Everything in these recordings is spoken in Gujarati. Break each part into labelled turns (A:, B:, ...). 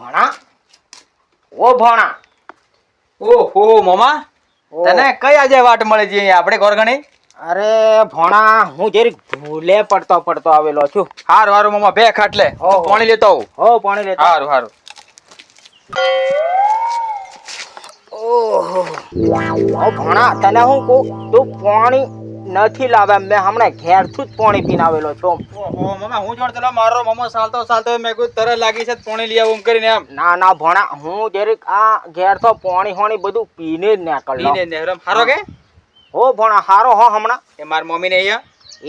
A: ભણા ઓ ભણા
B: ઓહો મામા તને કઈ આજે વાટ મળે છે આપણે ઘરગણી?
A: અરે ભણા હું જરીક ભૂલે પડતો આવેલો છું.
B: હારું હારું મામા બે ખાટલે
A: ઓહો.
B: પાણી લેતો આવું.
A: હો પાણી લેતો.
B: હારું હારું.
A: ઓહો ઓ ભણા તને હું કહું તું પાણી નથી લાવે મેં હમણાં ઘેરથી જ પાણી પીને આવેલો છું.
B: ઓહો મામા હું જોડતો મારો મામો ચાલતો મેં કીધું તરત લાગી છે પાણી લઈ આવું એમ કરીને એમ.
A: ના ભણા હું જરીક આ ઘેર તો પાણી બધું પીને જ નીકળ્યો.
B: પીને ને હારો કે
A: હો ભણા હારો હો હમણાં
B: એ માર મમ્મી ને અહીંયા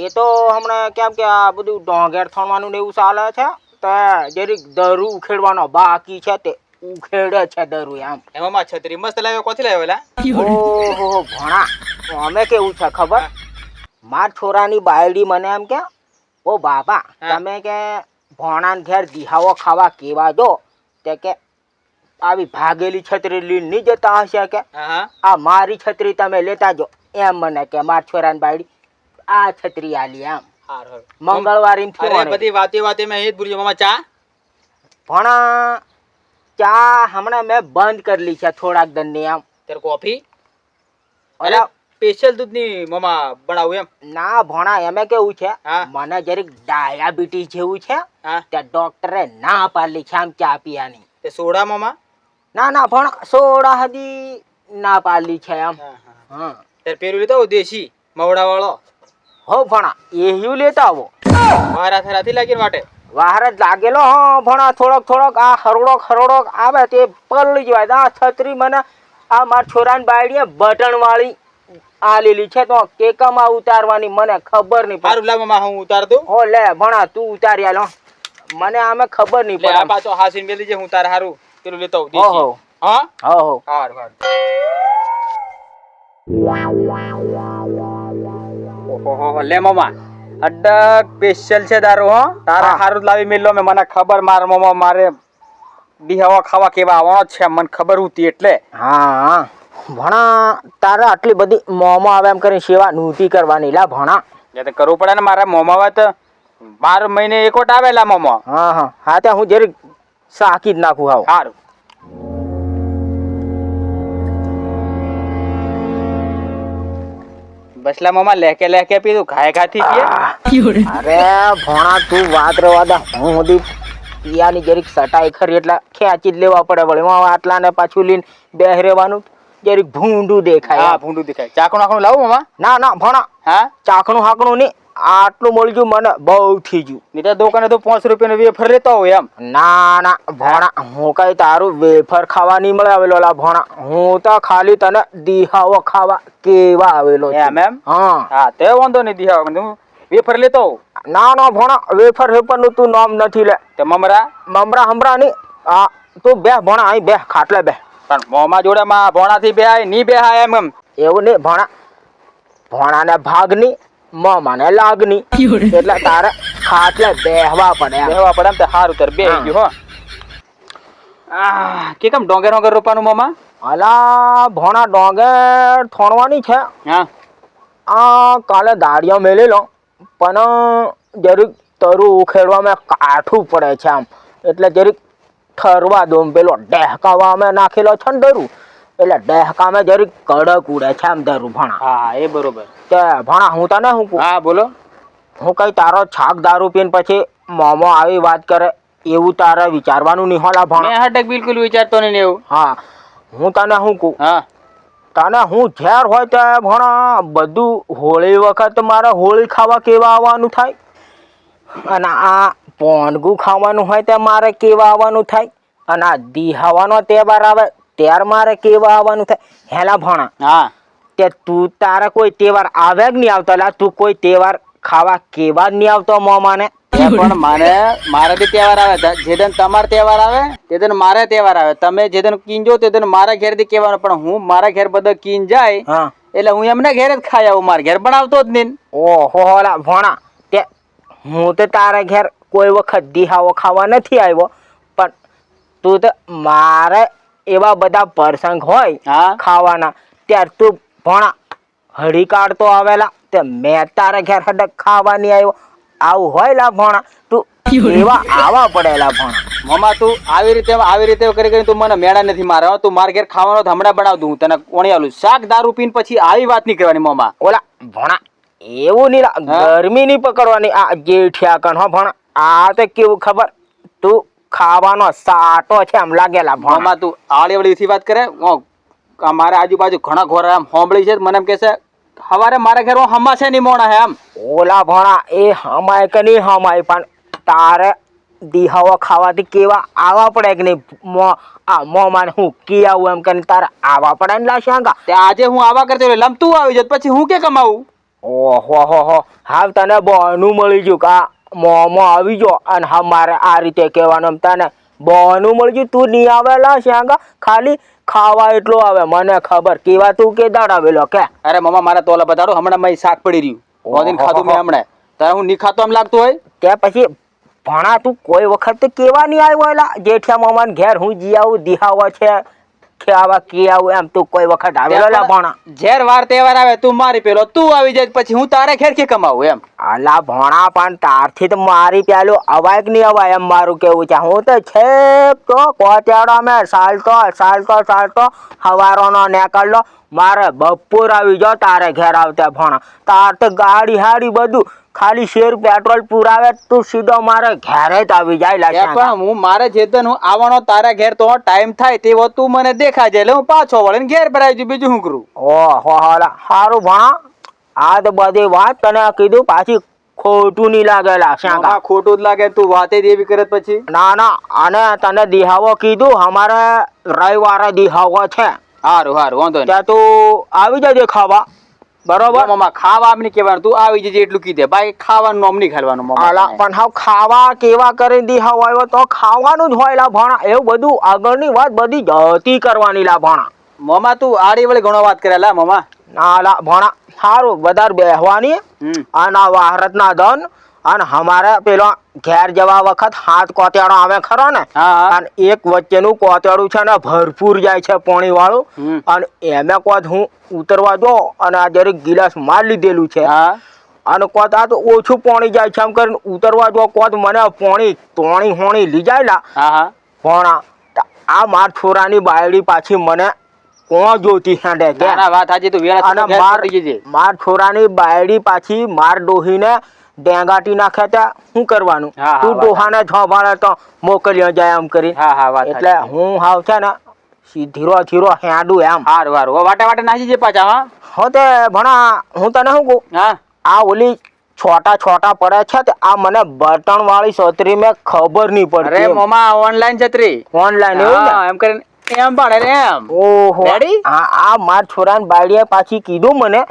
A: એ તો હમણાં કેમ કે આ બધું ડોંગેર થણવાનું ને એવું ચાલે છે તો જરીક દરું ઉખેડવાનો બાકી છે તે ઉખેડે છે દરું એમ.
B: એમાં માં છત્રી મસ્ત લાવ્યો કોથી લાવ્યો લા?
A: ઓહો ભણા અમે કેવું છે ખબર માર છોરાની બાયડી મને એમ કે ઓ બાપા તમે કે ભણાને ઘેર દિહાવો ખાવા કેવા જો તે કે આવી ભાગેલી છત્રી લઈને નહીં જતા હશે કે આ મારી છત્રી તમે લેતા જો એમ મને કે માર છોરાની બાયડી આ છત્રી આલી એમ. મંગળવારે
B: બધી વાતે મેં એ જ ભૂલી મામા ચા
A: ભણા ચા હમણાં મેં બંધ કરેલી છે થોડાક દંડની એમ.
B: તાર કોફી અરે સ્પેશિયલ દૂધની મામા બનાવું એમ?
A: ના ભણા એમે કેવું છે મને જરીક ડાયાબિટીસ જેવું છે ત્યાં ડોક્ટરે ના પાડલી છે આમ ચા પીવાની.
B: તે સોડા મામા?
A: ના ભણા સોડા હજી ના પાડલી છે એમ. હા
B: તાર પેલું લેતો દેશી મવડા વાળો
A: હો ભણા એવું લેતા આવો.
B: વારા થરાથી લાગીને માટે
A: વાર જ લાગેલો હો ભણા થોડોક આ હરોડોક આવે તે પલળી જવાય. આ છત્રી મને આ મારા છોરાની બાયડીએ બટન વાળી આ લેલી છે તો કેકામાં ઉતારવાની મને ખબર નહીં પડે.
B: સારું લા મામા હું ઉતાર દઉં.
A: હો લે ભણા તું ઉતારી આલો મને આમે ખબર નહીં પડે.
B: આ પાછો હાસીન મેલી છે હું તાર હારું પેલું લેતો આવું
A: હો
B: દેશી. હા
A: હો
B: હારું ઓહો લે મામા અડક સ્પેશિયલ છે દારૂ હો તારા હારું લાવી મેલો મે મને ખબર માર મામા મારે દિહાવા ખાવા કેવા આવવાનો છે મને ખબર હતી એટલે.
A: હા ભણા તારે આટલી બધી મોમાં આવે એમ કરીને સેવા નૂતી કરવાની લા ભણા.
B: એ તો કરવું પડે ને મારા મોમાં આવે તો 12 મહિને એકોટ આવેલા મોમાં.
A: હા ત્યાં હું જરીક સાકી જ નાખું હાવ.
B: સારું બસલા મામા લેકે પીધું ઘાથી પીએ.
A: અરે ભણા તું વાત રવા દે હું સુધી પિયાની જરીક સટાઈ ખરી એટલે ખેંચી જ લેવા પડે વળી આટલા ને પાછું લઈને બેહ રહેવાનું જરીક ભૂંડું દેખાય.
B: હા ભૂંડું દેખાય. ચાકણું લાવું મામા?
A: ના ભણા
B: હા
A: ચાકણું હાકણું નહીં આટલું મળી ગયું મને બહુ થઈ ગયું.
B: નહીં તો દુકાને તો 5 રૂપિયાનો વેફર લેતો હોય એમ.
A: ના ભણા હું કઈ તારું વેફર ખાવા નહીં મળે આવેલો લા ભણા હું તો ખાલી તને દિહાવો ખાવા કેવા આવેલો
B: એમ એમ?
A: હા
B: તે વાંધો નહીં દિહાવો હું વેફર લેતો હોઉં.
A: ના ભણા વેફર નું તું નામ નથી લે.
B: તે મમરા
A: હમરા નહીં આ તું બે ભણા અહીં બે ખાટલે બે.
B: પણ મોમાં જોડે માં ભોણાથી બે આય નહીં બે હાય એમ
A: એવું નહીં ભણાને ભાગની મામાને લાગની એટલે તારે ખાટલે બેહવા પડે
B: એમ તો સારું તાર બે ગયું હો. કે કેમ ડોંગર રોપાનું મામા?
A: અલા ભણા ડોંગર થોણવાની છે. આ કાલે દાડિયો મેલેલો પણ જરીક તરું ઉખેડવામાં કાઠું પડે છે આમ એટલે જરીક ઠરવા દો પેલો ડહેકાવા અમે નાખેલો છે ને દરું એટલે ડહેકામાં જરીક કડક ઉડે છે આમ દરું ભણા.
B: હા એ બરોબર.
A: તે ભણા હું તને હું
B: હા બોલો.
A: હું કઈ તારો છાક દારૂ પીને પછી મોમો આવી વાત કરે એવું તારે વિચારવાનું નહીં હોલા ભણા.
B: મેં હટક બિલકુલ વિચારતો નહીં એવું.
A: હા હું તને હું કહું
B: હા
A: તને હું ઝેર હોય ત્યાં ભણા બધું હોળી વખત મારે હોળી ખાવા કેવા આવવાનું થાય અને આ પોનગું ખાવાનું હોય ત્યાં મારે કેવા આવવાનું થાય અને આ દિહાવાનો તહેવાર આવે ત્યારે મારે કેવા આવવાનું થાય હેલા ભણા.
B: હા
A: તે તું તારે કોઈ તહેવાર આવે જ નહીં આવતો લા તું કોઈ તહેવાર ખાવા કેવા જ નહીં આવતો મોમાને.
B: પણ મારે બી તહેવાર આવે જે દિન તમારો તહેવાર આવે તે દિન મારે તહેવાર આવે. તમે જે દિન કીન જો તે દિન મારા ઘેર થી કહેવાનું પણ હું મારા ઘેર બધા કીન જાય એટલે હું એમને ઘેર જ ખાઈ આવું મારા ઘેર બનાવતો જ નહીં.
A: ઓહો લા ભણા તે હું તો તારા ઘેર કોઈ વખત દિહાવો ખાવા નથી આવ્યો પણ તું તો મારે એવા બધા પ્રસંગ હોય ખાવાના ત્યારે તું ભણા હળી કાઢતો આવેલા તે મેં તારા ઘેર હડક ખાવા નહીં આવ્યો આવું હોય લા ભણા તું એવા આવા પડેલા ભણા.
B: મામા તું આવી રીતે કરી કરીને તું મને મેળા નથી મારે હો. તું મારા ઘેર ખાવાનો તો હમણાં બનાવ દઉં હું તને કોણી આલું શાક દારૂ પીને પછી આવી વાત નહીં કરવાની મામા.
A: ઓલા ભણા એવું નહીં ગરમી નહીં પકડવાની આ જેઠિયા કણ હો ભણા. આ તો કેવું ખબર તું ખાવાનો સાટો છે એમ લાગેલા ભણા.
B: મામા તું આળીવળીથી વાત કરે મારે આજુબાજુ ઘણા ઘોર આમ હોંભળી છે મને એમ કે છે સવારે મારા ઘરમાં હમા છે નહીં મોણા હે એમ.
A: ઓલા ભણા એ હમાય કે નહીં હમાય પણ તારે દિહાવા ખાવાથી કેવા આવા પડે કે નહીં મોમાં હું કી આવું એમ કરીને તારે આવા પડે ને લાશાંગા.
B: તે આજે હું આવા કરતો લમ તું આવી જત પછી હું કે કમાવું.
A: ઓહો હો હો હાવ તને બહનું મળી ગયું કા મોમાં આવી જો અને હા મારે આ રીતે કહેવાનું તને બહનું મળી ગયું. તું નહીં આવેલા શાંગા ખાલી ખાવા એટલો આવે મને ખબર કેવા તું કે દાડાવેલો કે.
B: અરે મામા મારા તોલા બતાડો હમણાં મેં શાક પડી રહ્યું ઓદીન ખાધું મેં હમણાં તારે હું નહીં ખાતો એમ લાગતું હોય.
A: તે પછી ભણા તું કોઈ વખત કેવા નહીં આવ્યો એલા જેઠિયા મામાને ઘેર હું જી આવું દિહાવા છે ખાવા કે આવું એમ તું કોઈ વખત આવેલો લા ભણા.
B: ઝેર વાર તહેવાર આવે તું મારી પેલો તું આવી જાય પછી હું તારે ઘેર કે કમાવું એમ.
A: અલા ભણા પણ તારથી તો મારી પેલું અવાય કે નહીં અવાય એમ મારું કેવું છે. હું તો છેક તો કોચાડો મેં સાલતો હવારોનો નીકળલો મારે બપોર આવી જાઓ તારે ઘેર આવતા ભણા. તાર તો ગાડી હાડી બધું ખાલી શેર પેટ્રોલ પુરાવે તું સીધો મારે ઘેરે જ આવી જાય.
B: પણ હું મારે જેતન હું આવવાનો તારા ઘેર તો ટાઈમ થાય તેવો તું મને દેખાય એટલે હું પાછો વળીને ઘેર ભરાઈ જઉં બીજું શું કરું.
A: ઓહો સારું ભણા આ તો બધી વાત તને કીધું પાછી ખોટું નહીં લાગેલા શાંગા.
B: ખોટું જ લાગે તું વાતે જ એવી કરે પછી.
A: ના અને તને દિહાવો કીધું અમારે રવિવારે દિહાવો છે.
B: સારું વાંધો નહીં
A: ત્યાં તું આવી જજે ખાવા બરોબર.
B: મામા ખાવા આમ નહીં કહેવાનું તું આવી જજે એટલું કીધે બાકી ખાવાનું નામ નહીં ખાવાનું મામા.
A: પણ હવે ખાવા કેવા કરી દિહાવો આવ્યો તો ખાવાનું જ હોય લા ભણા. એવું બધું આગળની વાત બધી જતી કરવાની લા ભણા.
B: મામા તું આડી વળી ઘણો વાત કરે લા મામા.
A: ના લા ભણા સારું વધારે બેહવાની અને વાહરત ના દન અને અમારે પેલો ઘેર જવા વખત હાથ કોતેડો આવે ખરો ને અને એક વચ્ચેનું કોતેડું છે ને ભરપૂર જાય છે પાણી વાળું અને એમે કોત હું ઉતરવા જો અને આ જરીક ગિલાસ માર લીધેલું છે અને કોત આ તો ઓછું પાણી જાય છે એમ કરીને ઉતરવા જો કોત મને પાણી હોણી લઈ જાય ભણા. આ માર છોરાની બાયડી પાછી મને કોણ જોતી હેડે કે
B: વાત સાચી તું
A: અને માર છોરાની બાયડી પાછી માર ડોહીને ડેંગાટી નાખે ત્યાં શું કરવાનું. તું ડોહાને છોભાળે તો મોકલ્યો જાય એમ કરી. એટલે હું હાવ છે ને ધીરો હેડું એમ.
B: સારું વાટે નાખી છે પાછા.
A: હો તે ભણા હું તને શું કહું આ ઓલી છોટા પડે છે તે આ મને બટન વાળી છત્રી મેં ખબર નહીં પડતી.
B: અરે મામા ઓનલાઈન છત્રી
A: ઓનલાઈન એવું
B: એમ કરીને એમ પડે એમ.
A: ઓહો આ માર છોરાની બાયડીએ પાછી કીધું મને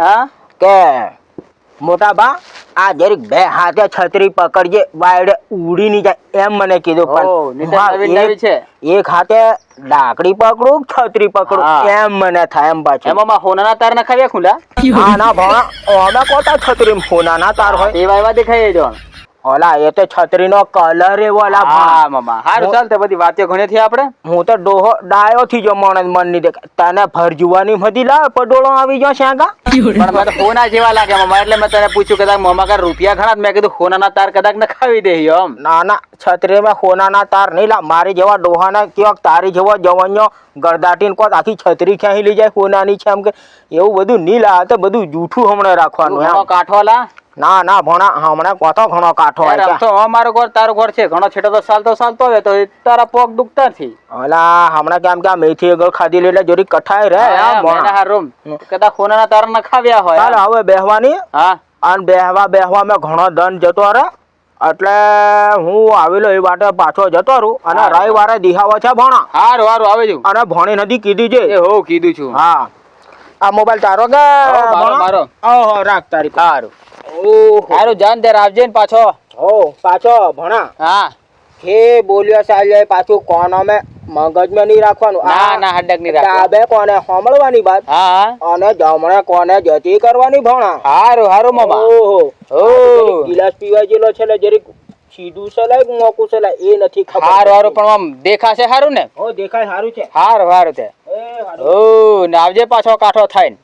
A: કે મોટા બા આ જરીક બે હાથે છત્રી પકડજે બાયડે ઉડી નહીં જાય એમ મને કીધું. પણ એક હાથે લાકડી પકડું છત્રી પકડું એમ મને થાય એમ પાછું.
B: એમાં હોનાના તાર નખાવ્યા ખુંડા.
A: ના ભણા અમે કોતા છત્રી હોનાના તાર હોય
B: એવા દેખાય જો.
A: ઓલા એ તો છત્રીનો કલર એવો
B: મામા. સારું ચાલ તે બધી વાતો ઘણી થી આપણે.
A: હું તો ડોહો ડાયો થી જો મન નહીં દેખાય તને ભર જુવાની મધી લા પડોળો આવી જો શાંગા.
B: પણ મને હોના જેવા લાગે મામા એટલે મેં તને પૂછ્યું કદાચ મામા કા રૂપિયા ઘણા મેં કીધું હોનાના તાર કદાચ નખાવી દે એમ.
A: ના છત્રી માં હોનાના તાર નહીં લા મારી જેવા ડોહાના કેવા તારી જેવો જવણ્યો ગરદાટીને કોત આખી છત્રી ક્યાંય લઈ જાય હોનાની છે એમ કે એવું બધું નહીં લા તો બધું જૂઠું હમણાં રાખવાનું.
B: કાઠો લા
A: ના ભણા હમણાં કોતો ઘણો કાઠો
B: તો અમારો ઘર તારો ઘર છે ઘણો છેટો તો ચાલતો આવે તો તારા પગ દુખતા નથી.
A: ઓલા હમણાં કેમ કે મેથી આગળ ખાધી એટલે જોરી કઠાઈ રે
B: રૂમ કદાચ ખોના તાર ન ખાવ્યા હોય.
A: ચાલ હવે બેહવાની અને બેહવા મેં ઘણો દંડ જતો રે એટલે હું આવેલો એ વાટે પાછો જતો રહું અને રવિવારે દિહાવો છે ભણા.
B: સારું આવે છું
A: અને ભણી નથી કીધી છે.
B: હો કીધું છું.
A: હા આ મોબાઈલ તારો કે
B: મારો.
A: ઓહો રાખ તારી.
B: સારું જાન ત્યારે આવજે ને
A: પાછો ભણા. હે બોલ્યો સાહેબ પાછું કોનો મેં મગજ મેં નહીં રાખવાનું.
B: ના હડક નહીં રાખવાનું.
A: ડાબે કોને સાંભળવાની વાત અને જમણે કોને જતી કરવાની ભણા.
B: સારું મામા.
A: ઓહો ગિલાસ પીવા જેલો છે જરીક સીધું ચલાય મોકું ચલાય એ નથી ખબર.
B: સારું પણ આમ દેખાશે સારું ને.
A: દેખાય સારું છે.
B: સારું છે. ને આવજે પાછો કાઠો થાય ને.